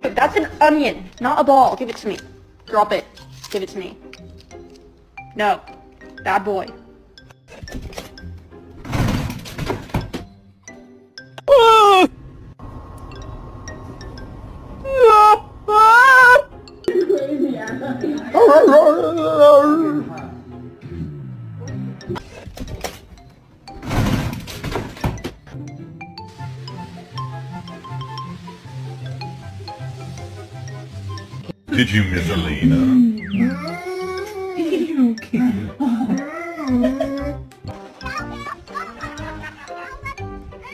That's an onion, not a ball. Give it to me. Drop it. Give it to me. No. Bad boy. Did you miss Alina?